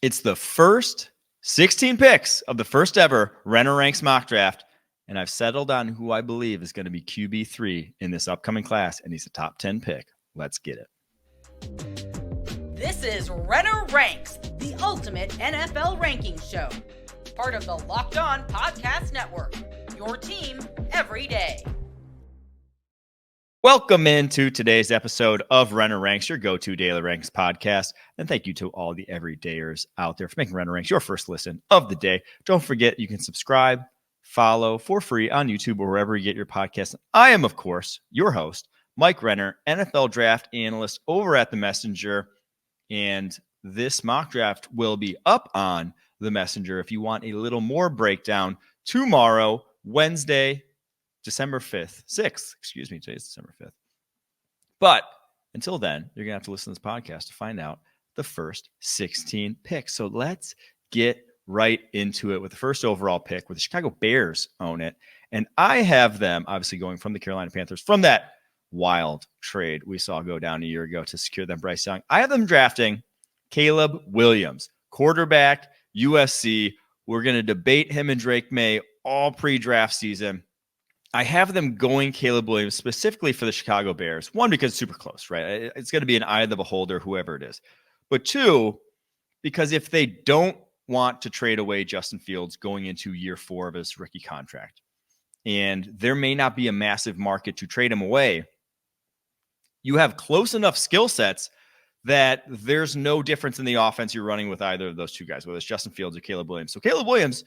It's the first 16 picks of the first ever Renner Ranks Mock Draft, and I've settled on who I believe is going to be QB3 in this upcoming class, and he's a top 10 pick. Let's get it. This is Renner Ranks, the ultimate NFL ranking show. Part of the Locked On Podcast Network, your team every day. Welcome into today's episode of Renner Ranks, your go-to daily ranks podcast. And thank you to all the everydayers out there for making Renner Ranks your first listen of the day. Don't forget, you can subscribe, follow for free on YouTube or wherever you get your podcasts. I am, of course, your host, Mike Renner, NFL draft analyst over at The Messenger. And this mock draft will be up on The Messenger if you want a little more breakdown tomorrow, Wednesday, December 6th, today's December 5th. But until then, you're going to have to listen to this podcast to find out the first 16 picks. So let's get right into it with the first overall pick, where the Chicago Bears own it. And I have them obviously going from the Carolina Panthers, from that wild trade we saw go down a year ago to secure them Bryce Young. I have them drafting Caleb Williams, quarterback, USC. We're going to debate him and Drake Maye all pre-draft season. I have them going Caleb Williams specifically for the Chicago Bears. One, because it's super close, right? It's going to be an eye of the beholder, whoever it is. But two, because if they don't want to trade away Justin Fields going into year 4 of his rookie contract, and there may not be a massive market to trade him away, you have close enough skill sets that there's no difference in the offense you're running with either of those two guys, whether it's Justin Fields or Caleb Williams. So Caleb Williams,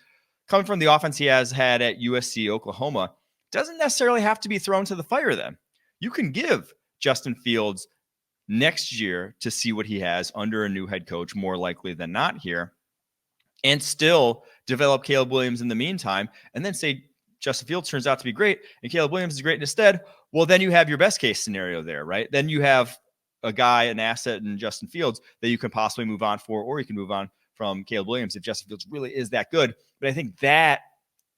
coming from the offense he has had at USC, Oklahoma, doesn't necessarily have to be thrown to the fire then. You can give Justin Fields next year to see what he has under a new head coach, more likely than not here, and still develop Caleb Williams in the meantime, and then say Justin Fields turns out to be great and Caleb Williams is great instead. Well, then you have your best case scenario there, right? Then you have a guy, an asset in Justin Fields that you can possibly move on for, or you can move on from Caleb Williams if Justin Fields really is that good. But I think that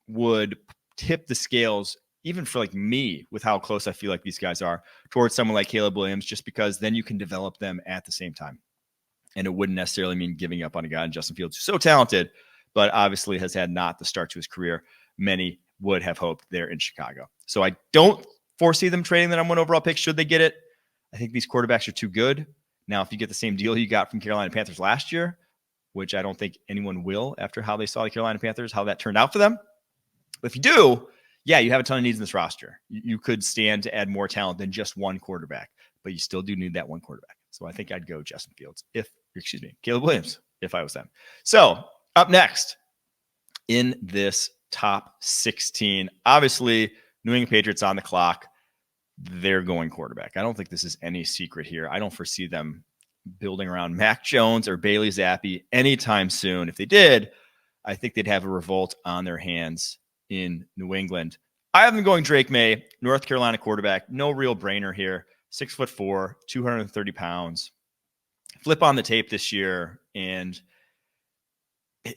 would tip the scales, even for like me, with how close I feel like these guys are, towards someone like Caleb Williams, just because then you can develop them at the same time. And it wouldn't necessarily mean giving up on a guy in Justin Fields who's so talented, but obviously has had not the start to his career many would have hoped there in Chicago. So I don't foresee them trading the number 1 overall pick should they get it. I think these quarterbacks are too good. Now, if you get the same deal you got from Carolina Panthers last year, which I don't think anyone will after how they saw the Carolina Panthers, how that turned out for them. But if you do, yeah, you have a ton of needs in this roster. You could stand to add more talent than just one quarterback, but you still do need that one quarterback. So I think I'd go Justin Fields Caleb Williams if I was them. So up next in this top 16, obviously New England Patriots on the clock. They're going quarterback. I don't think this is any secret here. I don't foresee them building around Mac Jones or Bailey Zappi anytime soon. If they did, I think they'd have a revolt on their hands in New England. I have them going Drake Maye, North Carolina quarterback. No real brainer here. 6'4", 230 pounds. Flip on the tape this year, and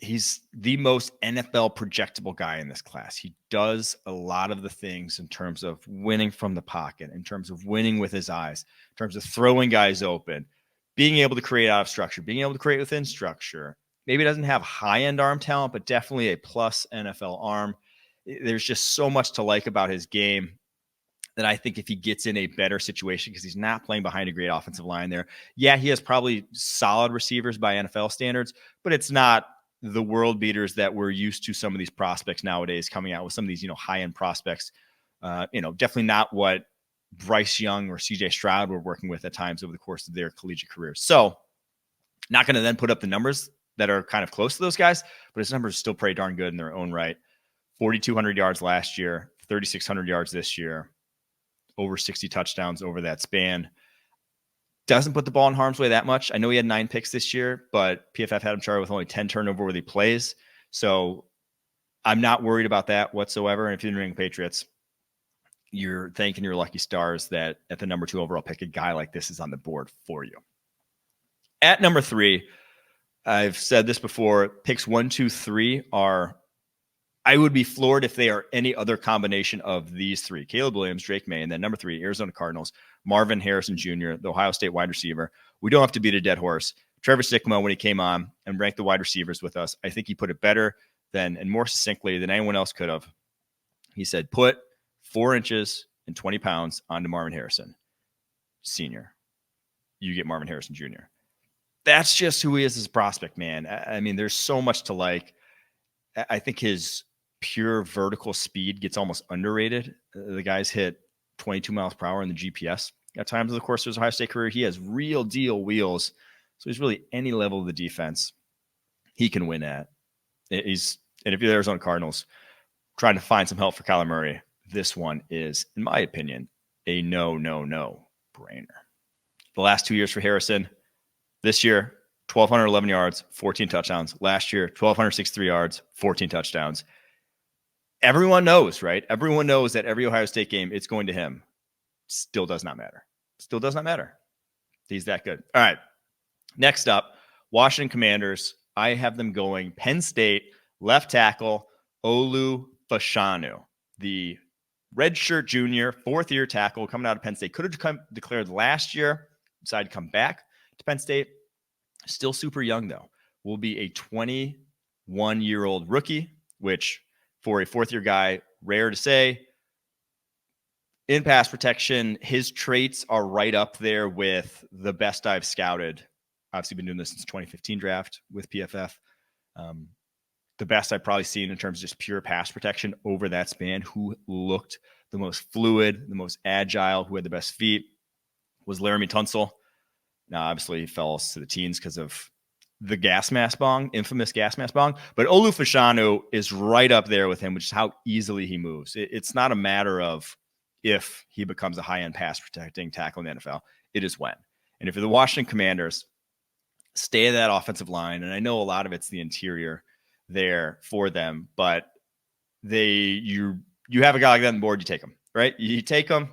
he's the most NFL projectable guy in this class. He does a lot of the things in terms of winning from the pocket, in terms of winning with his eyes, in terms of throwing guys open, being able to create out of structure, being able to create within structure. Maybe doesn't have high-end arm talent, but definitely a plus NFL arm. There's just so much to like about his game that I think if he gets in a better situation, because he's not playing behind a great offensive line there. Yeah, he has probably solid receivers by NFL standards, but it's not the world beaters that we're used to some of these prospects nowadays coming out with some of these, high-end prospects. Definitely not what Bryce Young or CJ Stroud were working with at times over the course of their collegiate careers. So not going to then put up the numbers that are kind of close to those guys, but his numbers are still pretty darn good in their own right. 4,200 yards last year, 3,600 yards this year, over 60 touchdowns over that span. Doesn't put the ball in harm's way that much. I know he had 9 picks this year, but PFF had him charted with only 10 turnover-worthy plays. So I'm not worried about that whatsoever. And if you're the New England Patriots, you're thanking your lucky stars that at the number 2 overall pick, a guy like this is on the board for you. At number 3, I've said this before, picks 1, 2, 3 are, I would be floored if they are any other combination of these 3. Caleb Williams, Drake Maye, and then number 3, Arizona Cardinals, Marvin Harrison Jr., the Ohio State wide receiver. We don't have to beat a dead horse. Trevor Sickmo, when he came on and ranked the wide receivers with us, I think he put it better than and more succinctly than anyone else could have. He said, put 4 inches and 20 pounds onto Marvin Harrison, Sr. You get Marvin Harrison, Jr. That's just who he is as a prospect, man. I mean, there's so much to like. I think his pure vertical speed gets almost underrated. The guy's hit 22 miles per hour in the GPS at times of the course of his Ohio State career. He has real deal wheels. So he's really any level of the defense he can win at. And if you're the Arizona Cardinals trying to find some help for Kyler Murray, this one is, in my opinion, a no-brainer. The last 2 years for Harrison, this year, 1,211 yards, 14 touchdowns. Last year, 1,263 yards, 14 touchdowns. Everyone knows, right? Everyone knows that every Ohio State game, it's going to him. Still does not matter. Still does not matter. He's that good. All right. Next up, Washington Commanders. I have them going Penn State, left tackle, Olu Fashanu, the redshirt junior, fourth-year tackle coming out of Penn State. Could have declared last year, decided to come back to Penn State. Still super young, though. Will be a 21-year-old rookie, which for a fourth-year guy, rare to say. In pass protection, his traits are right up there with the best I've scouted. Obviously, been doing this since 2015 draft with PFF. The best I've probably seen in terms of just pure pass protection over that span. Who looked the most fluid, the most agile, who had the best feet was Laramie Tunsil. Now, obviously, he fell to the teens because of the gas mask bong, infamous gas mask bong. But Olu Fashanu is right up there with him, which is how easily he moves. It's not a matter of if he becomes a high-end pass protecting tackle in the NFL. It is when. And if you're the Washington Commanders, stay at that offensive line. And I know a lot of it's the interior there for them, but you have a guy like that on the board, you take him, right? You take him,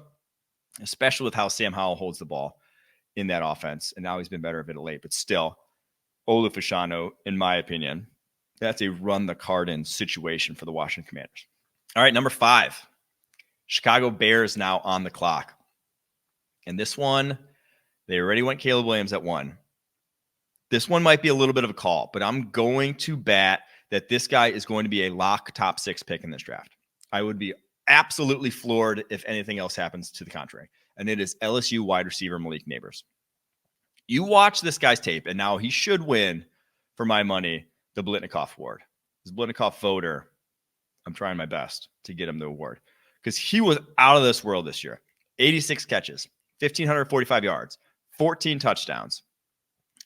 especially with how Sam Howell holds the ball in that offense. And now he's been better of it late, but still, Olu Fashanu, in my opinion, that's a run the card in situation for the Washington Commanders. All right, number 5, Chicago Bears now on the clock. And this one, they already went Caleb Williams at 1. This one might be a little bit of a call, but I'm going to bet that this guy is going to be a lock top 6 pick in this draft. I would be absolutely floored if anything else happens to the contrary. And it is LSU wide receiver Malik Nabers. You watch this guy's tape, and now he should win, for my money, the Blitnikoff Award. As a Blitnikoff voter, I'm trying my best to get him the award because he was out of this world this year. 86 catches, 1,545 yards, 14 touchdowns.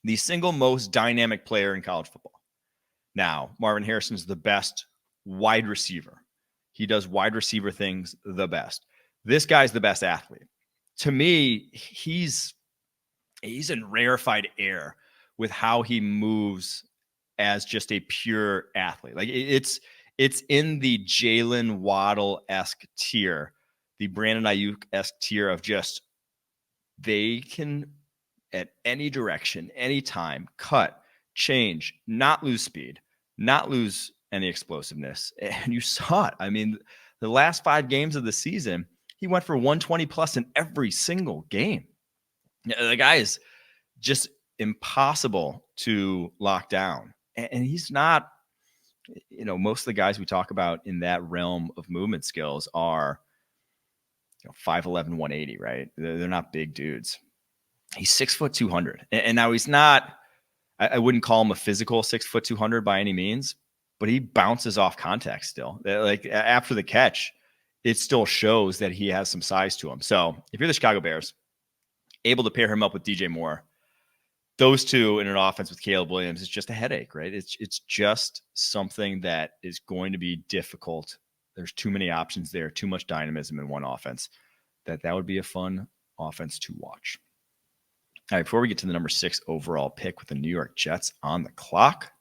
The single most dynamic player in college football. Now, Marvin Harrison is the best wide receiver. He does wide receiver things the best. This guy's the best athlete. To me, he's in rarefied air with how he moves as just a pure athlete. Like it's in the Jalen Waddle-esque tier, the Brandon Ayuk-esque tier of just they can at any direction, anytime, cut, change, not lose speed, not lose any explosiveness. And you saw it. I mean, the last 5 games of the season, he went for 120 plus in every single game. The guy is just impossible to lock down. And he's not, most of the guys we talk about in that realm of movement skills are 5'11", 180, right? They're not big dudes. He's 6 foot 200. And now he's not, I wouldn't call him a physical 6 foot 200 by any means, but he bounces off contact still. Like after the catch, it still shows that he has some size to him. So if you're the Chicago Bears, able to pair him up with DJ Moore, those two in an offense with Caleb Williams is just a headache, right? It's just something that is going to be difficult. There's too many options there, too much dynamism in one offense. That would be a fun offense to watch. All right, before we get to the number 6 overall pick with the New York Jets on the clock,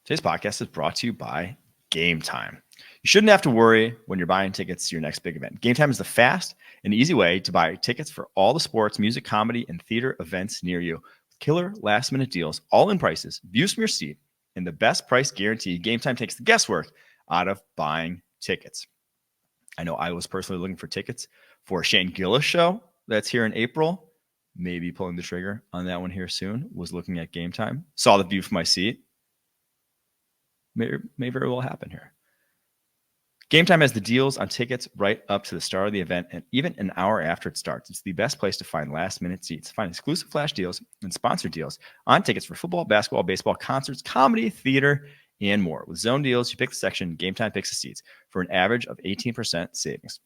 today's podcast is brought to you by Game Time. You shouldn't have to worry when you're buying tickets to your next big event. Game Time is the fast and easy way to buy tickets for all the sports, music, comedy, and theater events near you. Killer last-minute deals, all-in prices, views from your seat, and the best price guarantee. Game Time takes the guesswork out of buying tickets. I know I was personally looking for tickets for a Shane Gillis show that's here in April. maybe pulling the trigger on that one here soon. Was looking at Game Time. Saw the view from my seat. May very well happen here. Game Time has the deals on tickets right up to the start of the event and even an hour after it starts. It's the best place to find last-minute seats. Find exclusive flash deals and sponsored deals on tickets for football, basketball, baseball, concerts, comedy, theater, and more. With zone deals, you pick the section, Game Time picks the seats for an average of 18% savings.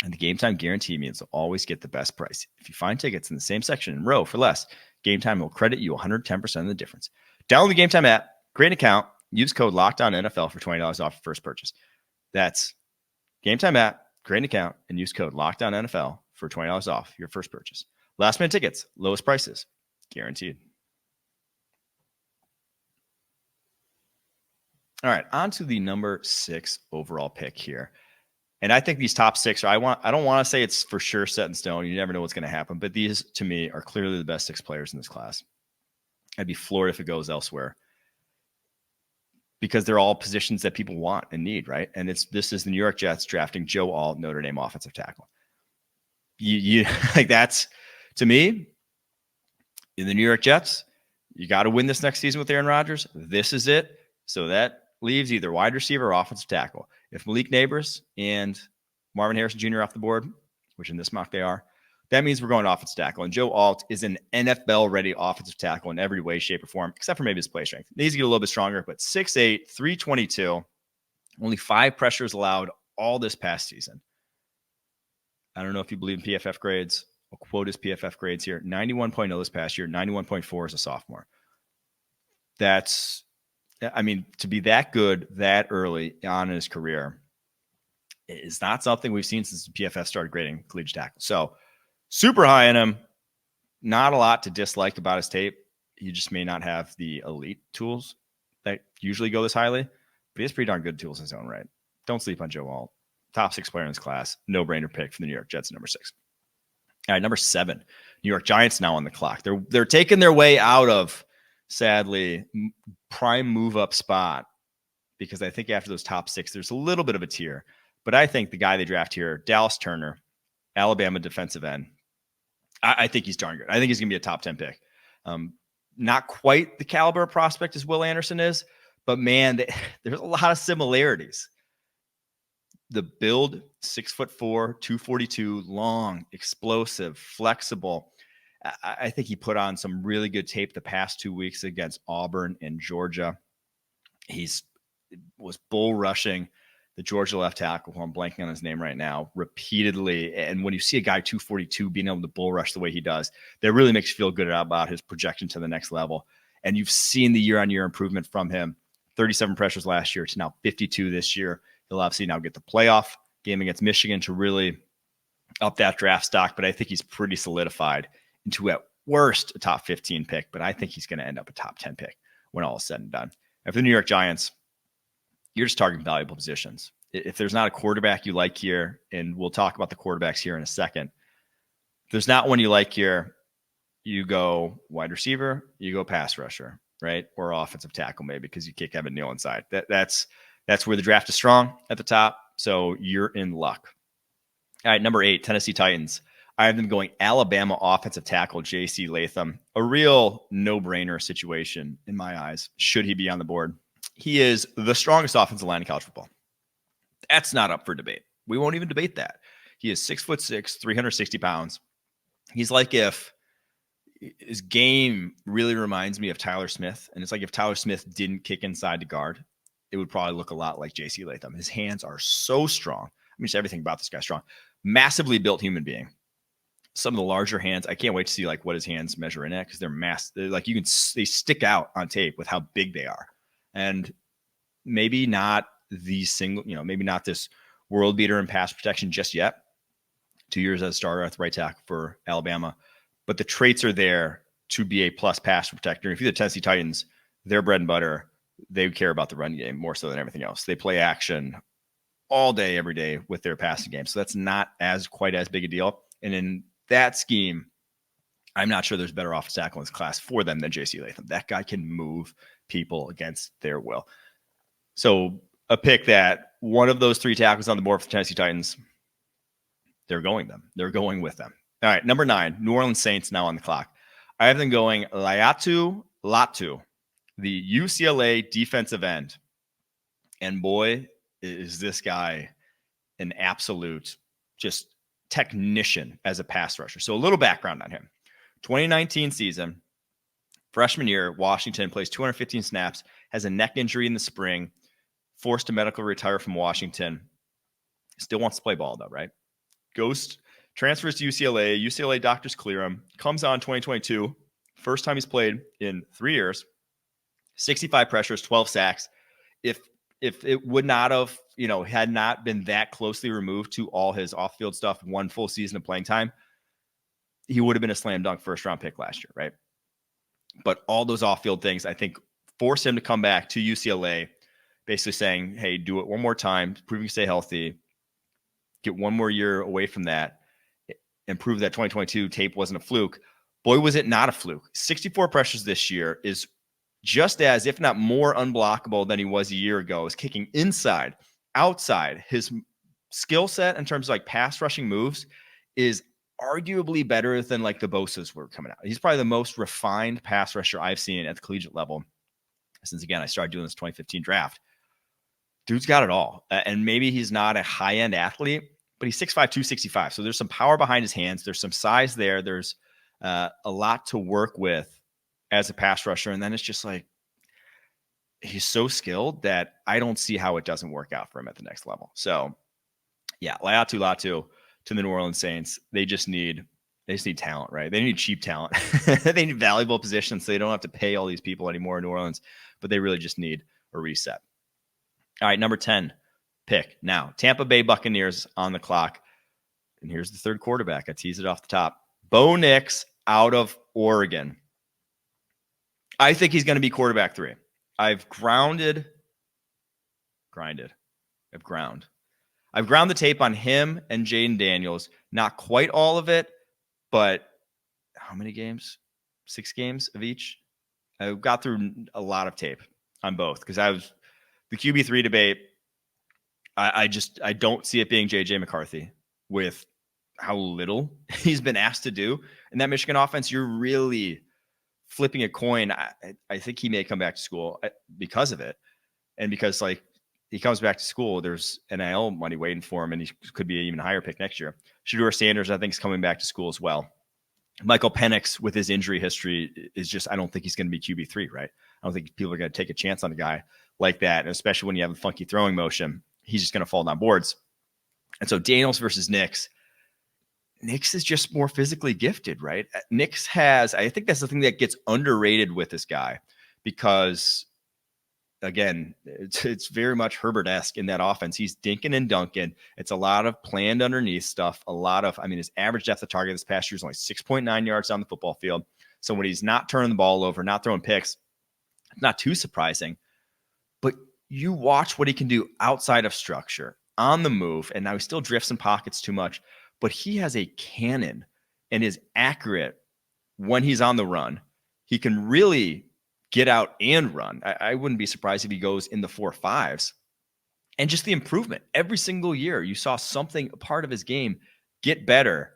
And the Game Time guarantee means you'll always get the best price. If you find tickets in the same section in row for less, Game Time will credit you 110% of the difference. Download the Game Time app, create an account, use code LOCKEDONNFL for $20 off your first purchase. That's Game Time app, create an account, and use code LOCKEDONNFL for $20 off your first purchase. Last minute tickets, lowest prices, guaranteed. All right, on to the number 6 overall pick here. And I think these top 6 I don't want to say it's for sure set in stone. You never know what's going to happen, but these to me are clearly the best 6 players in this class. I'd be floored if it goes elsewhere, because they're all positions that people want and need, right? And this is the New York Jets drafting Joe Alt, Notre Dame offensive tackle. You like, that's, to me, in the New York Jets, you got to win this next season with Aaron Rodgers. This is it. So that leaves either wide receiver or offensive tackle. If Malik Nabers and Marvin Harrison Jr. off the board, which in this mock they are, that means we're going offensive tackle. And Joe Alt is an NFL-ready offensive tackle in every way, shape, or form, except for maybe his play strength. Needs to get a little bit stronger, but 6'8", 322, only 5 pressures allowed all this past season. I don't know if you believe in PFF grades. I'll quote his PFF grades here. 91.0 this past year, 91.4 as a sophomore. That's, I mean, to be that good that early on in his career is not something we've seen since PFF started grading collegiate tackle. So, super high in him. Not a lot to dislike about his tape. He just may not have the elite tools that usually go this highly, but he has pretty darn good tools in his own right. Don't sleep on Joe Alt. Top 6 player in this class. No-brainer pick for the New York Jets at number 6. All right, number 7. New York Giants now on the clock. They're taking their way out of, sadly, prime move-up spot, because I think after those top 6, there's a little bit of a tier. But I think the guy they draft here, Dallas Turner, Alabama defensive end, I think he's darn good. I think he's going to be a top 10 pick. Not quite the caliber of prospect as Will Anderson is, but man, there's a lot of similarities. The build, 6'4", 242, long, explosive, flexible. I think he put on some really good tape the past 2 weeks against Auburn and Georgia. Was bull rushing the Georgia left tackle, who I'm blanking on his name right now, repeatedly. And when you see a guy 242 being able to bull rush the way he does, that really makes you feel good about his projection to the next level. And you've seen the year-on-year improvement from him. 37 pressures last year to now 52 this year. He'll obviously now get the playoff game against Michigan to really up that draft stock, but I think he's pretty solidified into, at worst, a top 15 pick, but I think he's going to end up a top 10 pick when all is said and done. And for the New York Giants, you're just targeting valuable positions. If there's not a quarterback you like here, and we'll talk about the quarterbacks here in a second, if there's not one you like here, you go wide receiver, you go pass rusher, right? Or offensive tackle maybe, because you kick Evan Neal inside. That's where the draft is strong at the top, so you're in luck. All right, number 8, Tennessee Titans. I have them going Alabama offensive tackle J.C. Latham. A real no-brainer situation in my eyes, should he be on the board. He is the strongest offensive line in college football. That's not up for debate. We won't even debate that. He is 6'6", 360 pounds. He's like if his game really reminds me of Tyler Smith. And it's like if Tyler Smith didn't kick inside to guard, it would probably look a lot like J.C. Latham. His hands are so strong. I mean, just everything about this guy's strong. Massively built human being. Some of the larger hands, I can't wait to see like what his hands measure in at, because they're massive. Like they stick out on tape with how big they are. And maybe not the single, maybe not this world beater in pass protection just yet. 2 years as a starter at the right tackle for Alabama. But the traits are there to be a plus pass protector. If you're the Tennessee Titans, their bread and butter, they care about the run game more so than everything else. They play action all day, every day with their passing game. So that's not quite as big a deal. And in that scheme, I'm not sure there's a better offensive tackle in this class for them than J.C. Latham. That guy can move people against their will. So a pick that one of those 3 tackles on the board for the Tennessee Titans, they're going with them. All right, number 9, New Orleans Saints now on the clock. I have them going Latu, the UCLA defensive end. And boy, is this guy an absolute just technician as a pass rusher. So a little background on him. 2019 season, freshman year, Washington plays 215 snaps, has a neck injury in the spring, forced to medical retire from Washington. Still wants to play ball though, right? Transfers to UCLA. UCLA doctors clear him. Comes on 2022. First time he's played in 3 years. 65 pressures, 12 sacks. If it would not have, had not been that closely removed to all his off-field stuff, 1 full season of playing time, he would have been a slam dunk first-round pick last year, right? But all those off-field things, I think, force him to come back to UCLA, basically saying, hey, do it one more time, prove you can stay healthy, get 1 more year away from that, and prove that 2022 tape wasn't a fluke. Boy, was it not a fluke. 64 pressures this year is just as, if not more, unblockable than he was a year ago. Is kicking inside, outside. His skill set in terms of like pass rushing moves is arguably better than like the Bosa's were coming out. He's probably the most refined pass rusher I've seen at the collegiate level since, again, I started doing this 2015 draft. Dude's got it all. And maybe he's not a high-end athlete, but he's 6'5", 265. So there's some power behind his hands. There's some size there. There's a lot to work with as a pass rusher. And then it's just like, he's so skilled that I don't see how it doesn't work out for him at the next level. So yeah, Latu to the New Orleans Saints. They just need talent, right? They need cheap talent. They need valuable positions so they don't have to pay all these people anymore in New Orleans, but they really just need a reset. All right, number 10 pick. Now, Tampa Bay Buccaneers on the clock. And here's the third quarterback. I teased it off the top. Bo Nix out of Oregon. I think he's going to be quarterback 3. I've ground the tape on him and Jaden Daniels. Not quite all of it, but how many games? 6 games of each. I got through a lot of tape on both because I was the QB3 debate. I don't see it being JJ McCarthy with how little he's been asked to do in that Michigan offense. You're really flipping a coin. I think he may come back to school because of it. And because like he comes back to school, there's NIL money waiting for him and he could be an even higher pick next year. Shedeur Sanders, I think, is coming back to school as well. Michael Penix with his injury history is just, I don't think he's going to be QB3, right? I don't think people are going to take a chance on a guy like that. And especially when you have a funky throwing motion, he's just going to fall down boards. And so Daniels versus Nix is just more physically gifted, right? Nix has, I think that's the thing that gets underrated with this guy because, again, it's very much Herbert-esque in that offense. He's dinking and dunking. It's a lot of planned underneath stuff. His average depth of target this past year is only 6.9 yards on the football field. So when he's not turning the ball over, not throwing picks, it's not too surprising. But you watch what he can do outside of structure, on the move, and now he still drifts in pockets too much. But he has a cannon and is accurate when he's on the run. He can really get out and run. I wouldn't be surprised if he goes in the 4.5s. And just the improvement. Every single year, you saw something, a part of his game, get better.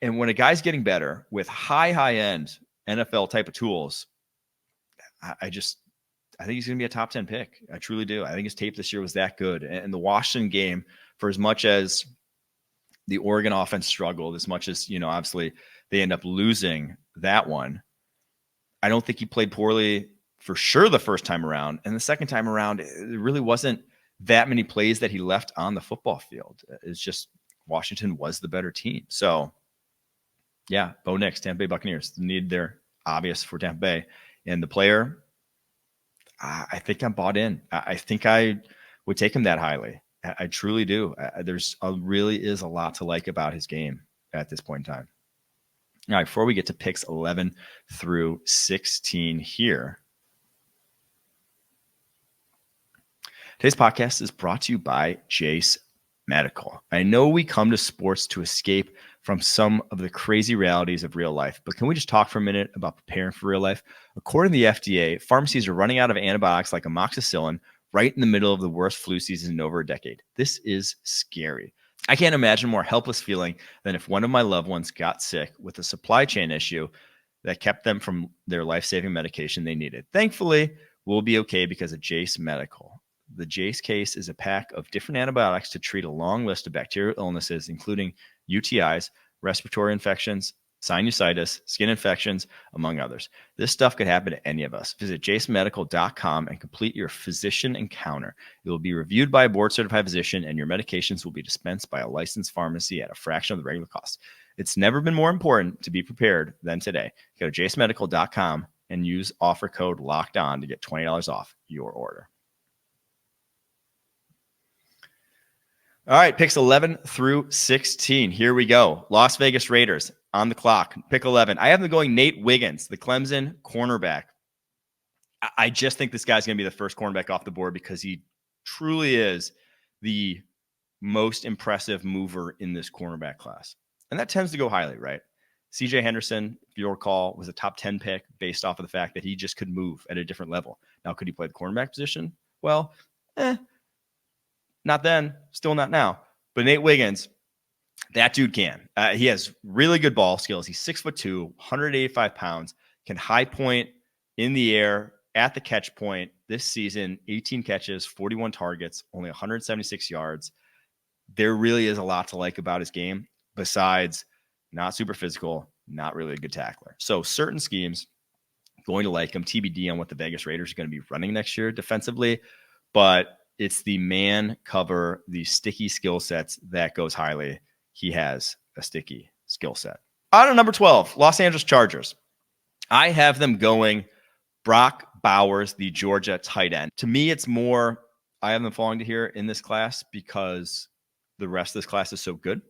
And when a guy's getting better with high-end NFL type of tools, I think he's going to be a top 10 pick. I truly do. I think his tape this year was that good. And the Washington game, for as much as the Oregon offense struggled, as much as, obviously they end up losing that one, I don't think he played poorly for sure the first time around. And the second time around, it really wasn't that many plays that he left on the football field. It's just Washington was the better team. So, yeah, Bo Nix, Tampa Bay Buccaneers. The need there, obvious for Tampa Bay. And the player, I think I'm bought in. I think I would take him that highly. I truly do. Really is a lot to like about his game at this point in time. All right, before we get to picks 11 through 16 here, today's podcast is brought to you by Jace Medical. I know we come to sports to escape from some of the crazy realities of real life, but can we just talk for a minute about preparing for real life? According to the FDA, pharmacies are running out of antibiotics like amoxicillin right in the middle of the worst flu season in over a decade. This is scary. I can't imagine a more helpless feeling than if one of my loved ones got sick with a supply chain issue that kept them from their life-saving medication they needed. Thankfully, we'll be okay because of Jace Medical. The Jace case is a pack of different antibiotics to treat a long list of bacterial illnesses, including UTIs, respiratory infections, sinusitis, skin infections, among others. This stuff could happen to any of us. Visit jacemedical.com and complete your physician encounter. It will be reviewed by a board-certified physician, and your medications will be dispensed by a licensed pharmacy at a fraction of the regular cost. It's never been more important to be prepared than today. Go to jacemedical.com and use offer code LOCKEDON to get $20 off your order. All right, picks 11 through 16. Here we go. Las Vegas Raiders on the clock. Pick 11. I have them going Nate Wiggins, the Clemson cornerback. I just think this guy's going to be the first cornerback off the board because he truly is the most impressive mover in this cornerback class. And that tends to go highly, right? CJ Henderson, if you recall, was a top 10 pick based off of the fact that he just could move at a different level. Now, could he play the cornerback position? Well, not then, still not now. But Nate Wiggins, that dude can. He has really good ball skills. He's 6'2", 185 pounds, can high point in the air at the catch point. This season, 18 catches, 41 targets, only 176 yards. There really is a lot to like about his game, besides not super physical, not really a good tackler. So certain schemes, going to like him. TBD on what the Vegas Raiders are going to be running next year defensively. But it's the man cover, the sticky skill sets that goes highly. He has a sticky skill set. On to number 12, Los Angeles Chargers. I have them going Brock Bowers, the Georgia tight end. To me, it's more, I have them falling to here in this class because the rest of this class is so good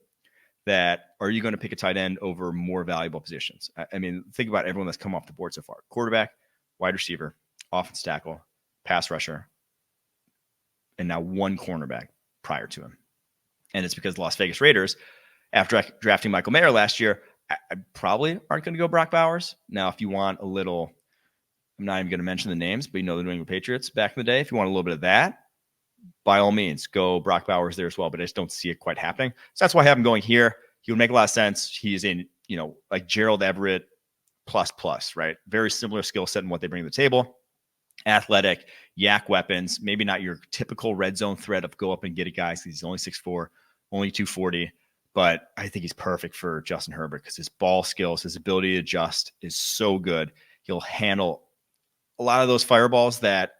that are you going to pick a tight end over more valuable positions? I mean, think about everyone that's come off the board so far. Quarterback, wide receiver, offensive tackle, pass rusher, and now one cornerback prior to him. And it's because the Las Vegas Raiders, after drafting Michael Mayer last year, I probably aren't going to go Brock Bowers. Now, if you want a little, I'm not even going to mention the names, but you know the New England Patriots back in the day. If you want a little bit of that, by all means, go Brock Bowers there as well. But I just don't see it quite happening. So that's why I have him going here. He would make a lot of sense. He's in, like Gerald Everett plus, right? Very similar skill set in what they bring to the table. Athletic, yak weapons, maybe not your typical red zone threat of go up and get it, guys. He's only 6'4", only 240, but I think he's perfect for Justin Herbert because his ball skills, his ability to adjust is so good. He'll handle a lot of those fireballs that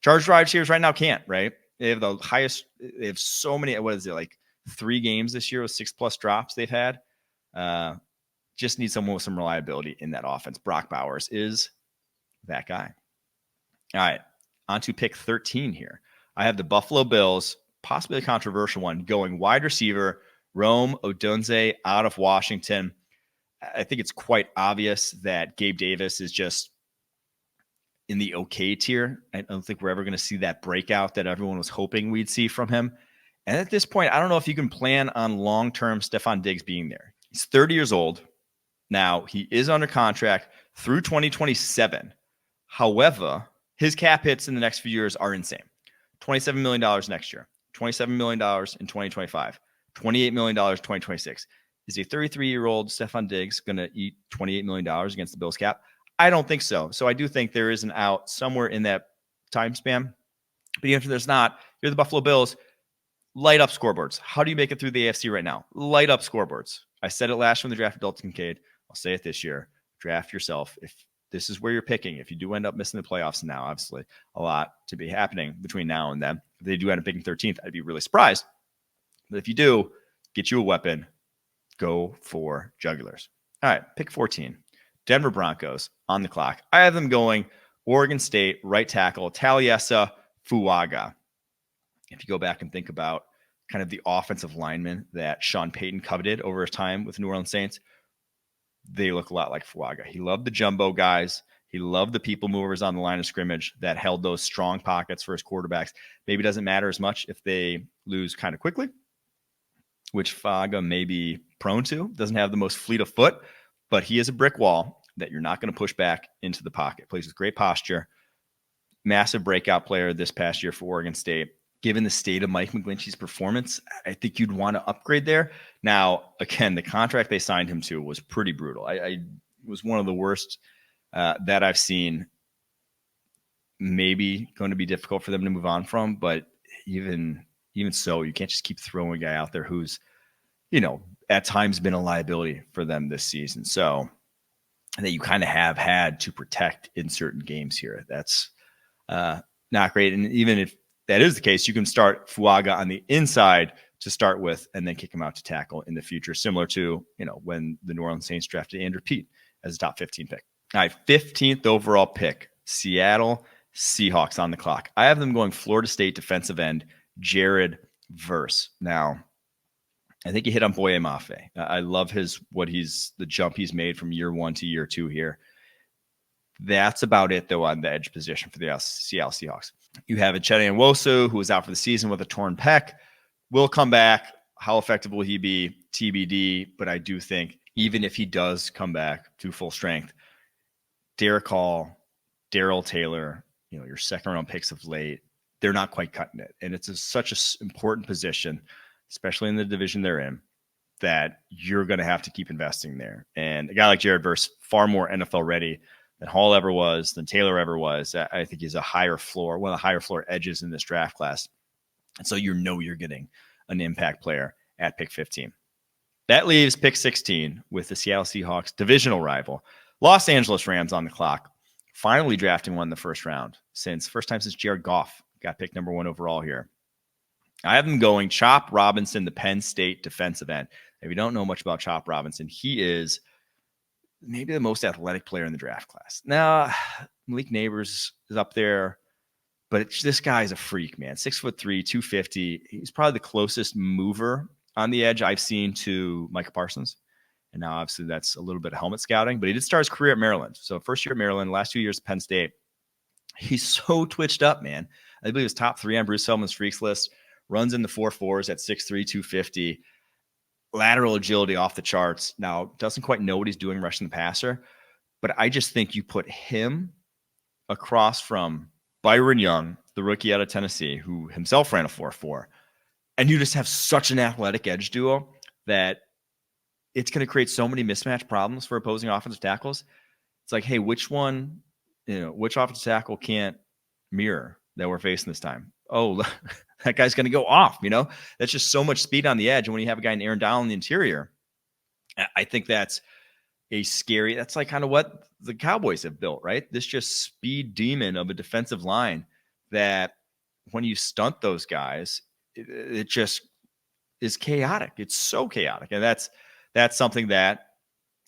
Chargers wide receivers right now can't, right? They have the highest, they have so many, what is it, like 3 games this year with 6+ drops they've had. Just need someone with some reliability in that offense. Brock Bowers is that guy. All right, on to pick 13 here. I have the Buffalo Bills, possibly a controversial one, going wide receiver, Rome Odunze out of Washington. I think it's quite obvious that Gabe Davis is just in the okay tier. I don't think we're ever going to see that breakout that everyone was hoping we'd see from him. And at this point, I don't know if you can plan on long-term Stephon Diggs being there. He's 30 years old. Now, he is under contract through 2027. However, his cap hits in the next few years are insane. $27 million next year, $27 million in 2025, $28 million in 2026. Is a 33-year-old Stephon Diggs going to eat $28 million against the Bills cap? I don't think so. So I do think there is an out somewhere in that time span. But even if there's not, you're the Buffalo Bills. Light up scoreboards. How do you make it through the AFC right now? Light up scoreboards. I said it last year when they drafted Dalton Kincaid. I'll say it this year. Draft yourself. If this is where you're picking, if you do end up missing the playoffs now, obviously a lot to be happening between now and then. If they do end up picking 13th, I'd be really surprised. But if you do, get you a weapon. Go for jugulars. All right, pick 14. Denver Broncos on the clock. I have them going Oregon State right tackle Taliese Fuaga. If you go back and think about kind of the offensive linemen that Sean Payton coveted over his time with the New Orleans Saints, they look a lot like Fuaga. He loved the jumbo guys. He loved the people movers on the line of scrimmage that held those strong pockets for his quarterbacks. Maybe it doesn't matter as much if they lose kind of quickly, which Fuaga may be prone to. Doesn't have the most fleet of foot, but he is a brick wall that you're not going to push back into the pocket. Plays with great posture. Massive breakout player this past year for Oregon State. given the state of Mike McGlinchey's performance, I think you'd want to upgrade there. Now, again, the contract they signed him to was pretty brutal. I was one of the worst that I've seen. Maybe going to be difficult for them to move on from, but even so, you can't just keep throwing a guy out there who's, at times been a liability for them this season. So that you kind of have had to protect in certain games here. That's not great. And even if that is the case, you can start Fuaga on the inside to start with and then kick him out to tackle in the future, similar to, when the New Orleans Saints drafted Andrew Peat as a top 15 pick. All right, 15th overall pick, Seattle Seahawks on the clock. I have them going Florida State defensive end, Jared Verse. Now, I think you hit on Boye Mafe. I love the jump he's made from year 1 to year 2 here. That's about it, though, on the edge position for the Seattle Seahawks. You have Uchenna Nwosu, who is out for the season with a torn pec. Will come back. How effective will he be? TBD. But I do think even if he does come back to full strength, Derek Hall, Darrell Taylor, your second-round picks of late, they're not quite cutting it. And it's such an important position, especially in the division they're in, that you're going to have to keep investing there. And a guy like Jared Verse, far more NFL ready than Hall ever was, than Taylor ever was. I think he's a higher floor, one of the higher floor edges in this draft class. And so you're getting an impact player at pick 15. That leaves pick 16 with the Seattle Seahawks divisional rival, Los Angeles Rams on the clock, finally drafting one in the first round first time since Jared Goff got picked number 1 overall here. I have them going Chop Robinson, the Penn State defensive end. If you don't know much about Chop Robinson, he is maybe the most athletic player in the draft class. Now, Malik Nabers is up there, but this guy is a freak, man. 6'3", 250. He's probably the closest mover on the edge I've seen to Micah Parsons. And now, obviously, that's a little bit of helmet scouting, but he did start his career at Maryland. So first year at Maryland, last 2 years at Penn State. He's so twitched up, man. I believe he's top 3 on Bruce Feldman's freaks list. Runs in the 4.4s at 6'3", 250. Lateral agility off the charts. Now, doesn't quite know what he's doing rushing the passer, but I just think you put him across from Byron Young, the rookie out of Tennessee, who himself ran a 4.4, and you just have such an athletic edge duo that it's going to create so many mismatch problems for opposing offensive tackles. It's like, hey, which offensive tackle can't mirror that we're facing this time? Oh, that guy's going to go off, That's just so much speed on the edge. And when you have a guy in Aaron Donald in the interior, I think that's that's like kind of what the Cowboys have built, right? This just speed demon of a defensive line that when you stunt those guys, it just is chaotic. It's so chaotic. And that's something that,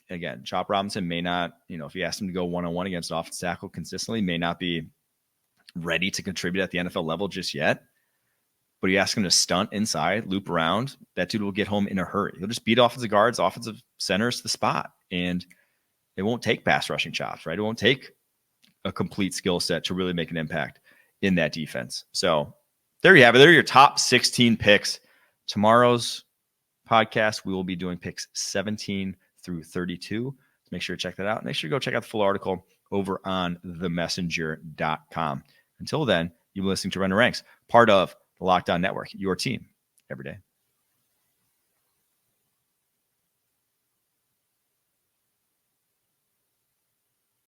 again, Chop Robinson may not, if you ask him to go one-on-one against an offensive tackle consistently, may not be ready to contribute at the NFL level just yet. But you ask him to stunt inside, loop around, that dude will get home in a hurry. He'll just beat offensive guards, offensive centers to the spot. And it won't take pass rushing chops, right? It won't take a complete skill set to really make an impact in that defense. So there you have it. There are your top 16 picks. Tomorrow's podcast, we will be doing picks 17 through 32. Make sure to check that out. Make sure to go check out the full article over on themessenger.com. Until then, you've been listening to Renner Ranks, part of the Locked On Network, your team every day.